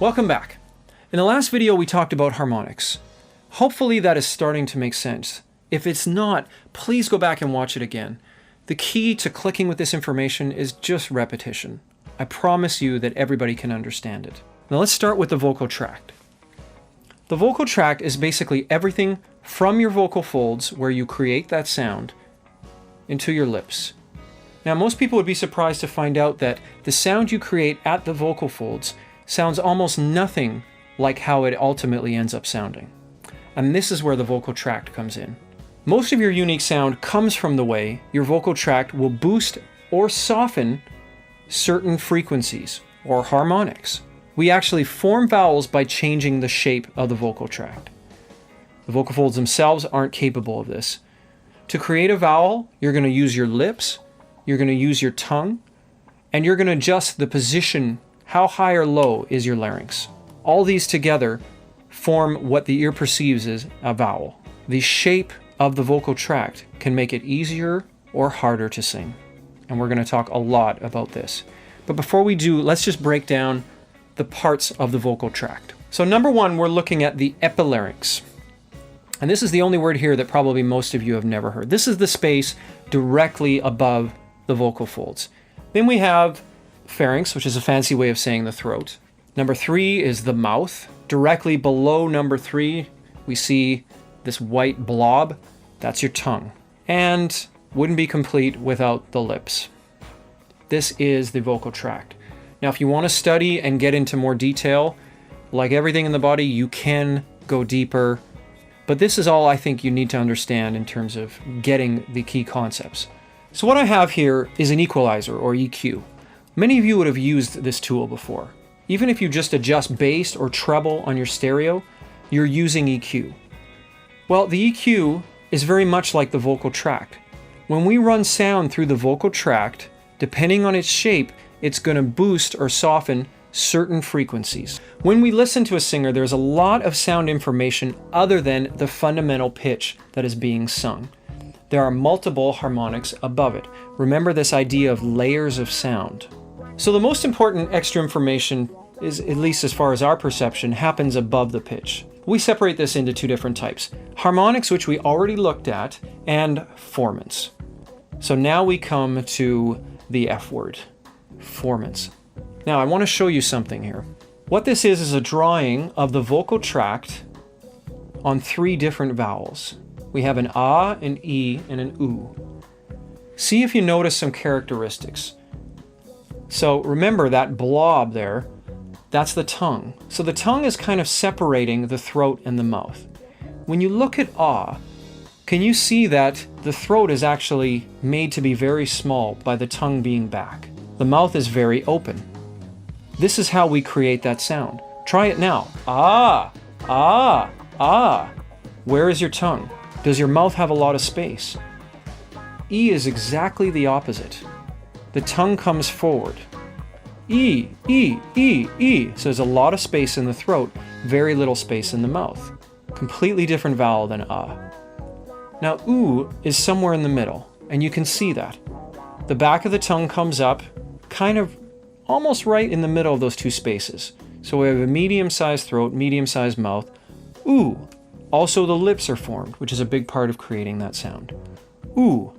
Welcome back. In the last video, we talked about harmonics. Hopefully that is starting to make sense. If it's not, please go back and watch it again. The key to clicking with this information is just repetition. I promise you that everybody can understand it. Now let's start with the vocal tract. The vocal tract is basically everything from your vocal folds where you create that sound into your lips. Now most people would be surprised to find out that the sound you create at the vocal folds sounds almost nothing like how it ultimately ends up sounding. And this is where the vocal tract comes in. Most of your unique sound comes from the way your vocal tract will boost or soften certain frequencies or harmonics. We actually form vowels by changing the shape of the vocal tract. The vocal folds themselves aren't capable of this. To create a vowel, you're going to use your lips, you're going to use your tongue, and you're going to adjust the position, how high or low is your larynx. All these together form what the ear perceives as a vowel. The shape of the vocal tract can make it easier or harder to sing. And we're going to talk a lot about this. But before we do, let's just break down the parts of the vocal tract. So number one, we're looking at the epilarynx. And this is the only word here that probably most of you have never heard. This is the space directly above the vocal folds. Then we have pharynx, which is a fancy way of saying the throat. Number three is the mouth. Directly below number three, we see this white blob. That's your tongue. And wouldn't be complete without the lips. This is the vocal tract. Now, if you want to study and get into more detail, like everything in the body, you can go deeper. But this is all I think you need to understand in terms of getting the key concepts. So what I have here is an equalizer, or EQ. Many of you would have used this tool before. Even if you just adjust bass or treble on your stereo, you're using EQ. Well, the EQ is very much like the vocal tract. When we run sound through the vocal tract, depending on its shape, it's going to boost or soften certain frequencies. When we listen to a singer, there's a lot of sound information other than the fundamental pitch that is being sung. There are multiple harmonics above it. Remember this idea of layers of sound. So the most important extra information is, at least as far as our perception, happens above the pitch. We separate this into two different types. Harmonics, which we already looked at, and formants. So now we come to the F word, formants. Now I want to show you something here. What this is a drawing of the vocal tract on three different vowels. We have an ah, an e, and an oo. See if you notice some characteristics. So remember that blob there, that's the tongue. So the tongue is kind of separating the throat and the mouth. When you look at ah, can you see that the throat is actually made to be very small by the tongue being back? The mouth is very open. This is how we create that sound. Try it now. Ah, ah, ah. Where is your tongue? Does your mouth have a lot of space? E is exactly the opposite. The tongue comes forward. E, E, E, E. So there's a lot of space in the throat, very little space in the mouth. Completely different vowel than ah. Now oo is somewhere in the middle, and you can see that. The back of the tongue comes up, kind of almost right in the middle of those two spaces. So we have a medium-sized throat, medium-sized mouth. Ooh. Also the lips are formed, which is a big part of creating that sound. Ooh.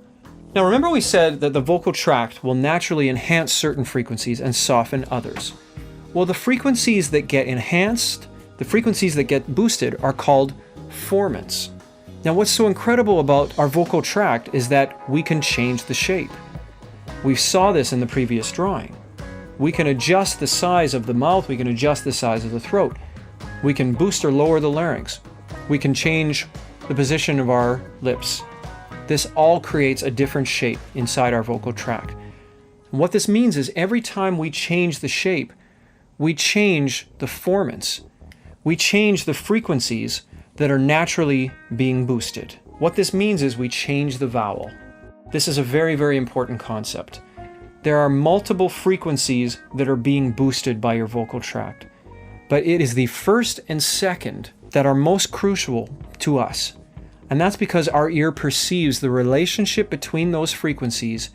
Now remember we said that the vocal tract will naturally enhance certain frequencies and soften others. Well, the frequencies that get enhanced, the frequencies that get boosted are called formants. Now what's so incredible about our vocal tract is that we can change the shape. We saw this in the previous drawing. We can adjust the size of the mouth, we can adjust the size of the throat. We can boost or lower the larynx. We can change the position of our lips. This all creates a different shape inside our vocal tract. And what this means is every time we change the shape, we change the formants. We change the frequencies that are naturally being boosted. What this means is we change the vowel. This is a very, very important concept. There are multiple frequencies that are being boosted by your vocal tract, but it is the first and second that are most crucial to us. And that's because our ear perceives the relationship between those frequencies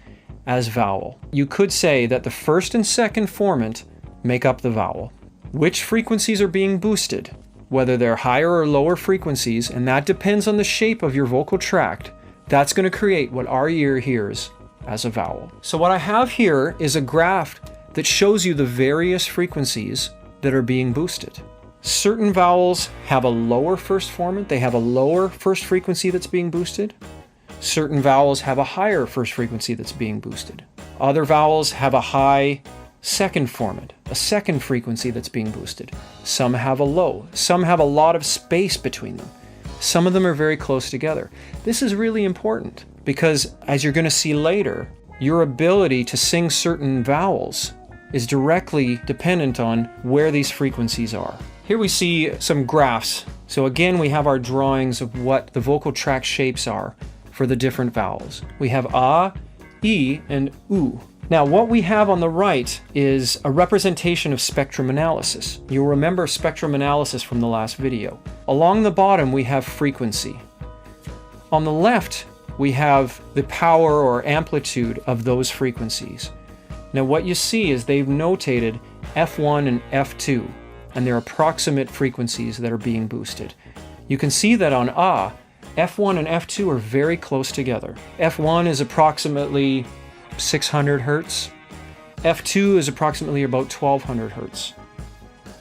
as vowel. You could say that the first and second formant make up the vowel. which frequencies are being boosted, whether they're higher or lower frequencies, and that depends on the shape of your vocal tract. That's going to create what our ear hears as a vowel. So what I have here is a graph that shows you the various frequencies that are being boosted. Certain vowels have a lower first formant, they have a lower first frequency that's being boosted. Certain vowels have a higher first frequency that's being boosted. Other vowels have a high second formant, a second frequency that's being boosted. Some have a low, some have a lot of space between them. Some of them are very close together. This is really important because, as you're going to see later, your ability to sing certain vowels is directly dependent on where these frequencies are. Here we see some graphs. So again, we have our drawings of what the vocal tract shapes are for the different vowels. We have A, E, and U. Now, what we have on the right is a representation of spectrum analysis. You'll remember spectrum analysis from the last video. Along the bottom, we have frequency. On the left, we have the power or amplitude of those frequencies. Now, what you see is they've notated F1 and F2, and they're approximate frequencies that are being boosted. You can see that on A, F1 and F2 are very close together. F1 is approximately 600 hertz. F2 is approximately about 1200 hertz.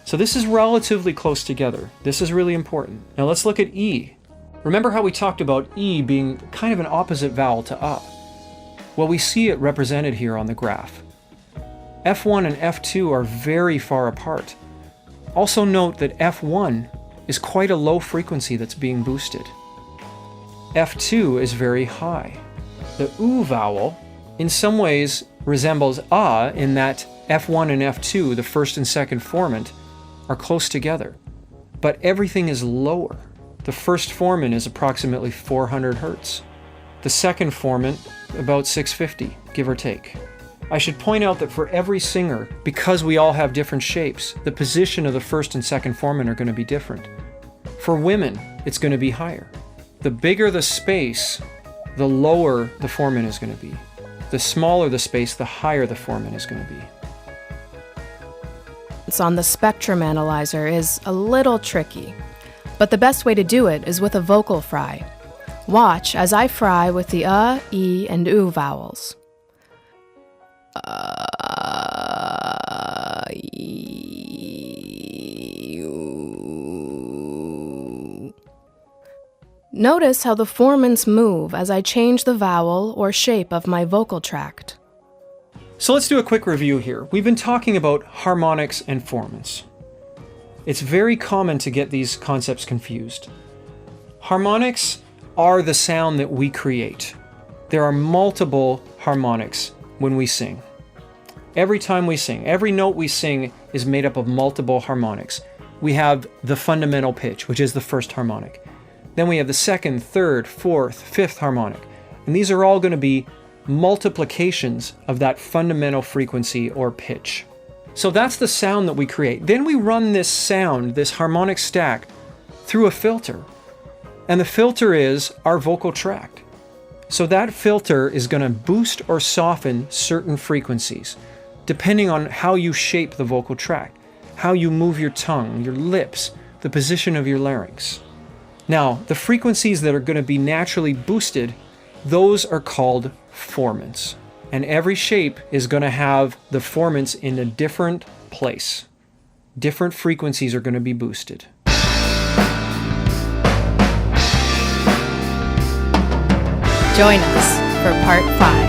So this is relatively close together. This is really important. Now let's look at E. Remember how we talked about E being kind of an opposite vowel to A? Well, we see it represented here on the graph. F1 and F2 are very far apart. Also note that F1 is quite a low frequency that's being boosted. F2 is very high. The U vowel in some ways resembles A in that F1 and F2, the first and second formant, are close together, but everything is lower. The first formant is approximately 400 hertz. The second formant, about 650, give or take. I should point out that for every singer, because we all have different shapes, the position of the first and second formant are going to be different. For women, it's going to be higher. The bigger the space, the lower the formant is going to be. The smaller the space, the higher the formant is going to be. On the spectrum analyzer is a little tricky, but the best way to do it is with a vocal fry. Watch as I fry with the E, and U vowels. Notice how the formants move as I change the vowel or shape of my vocal tract. So let's do a quick review here. We've been talking about harmonics and formants. It's very common to get these concepts confused. Harmonics are the sound that we create. There are multiple harmonics when we sing. Every time we sing, every note we sing is made up of multiple harmonics. We have the fundamental pitch, which is the first harmonic. Then we have the second, third, fourth, fifth harmonic. And these are all going to be multiplications of that fundamental frequency or pitch. So that's the sound that we create. Then we run this sound, this harmonic stack, through a filter. And the filter is our vocal tract. So that filter is going to boost or soften certain frequencies, depending on how you shape the vocal tract, how you move your tongue, your lips, the position of your larynx. Now, the frequencies that are going to be naturally boosted, those are called formants. And every shape is going to have the formants in a different place. Different frequencies are going to be boosted. Join us for part 5.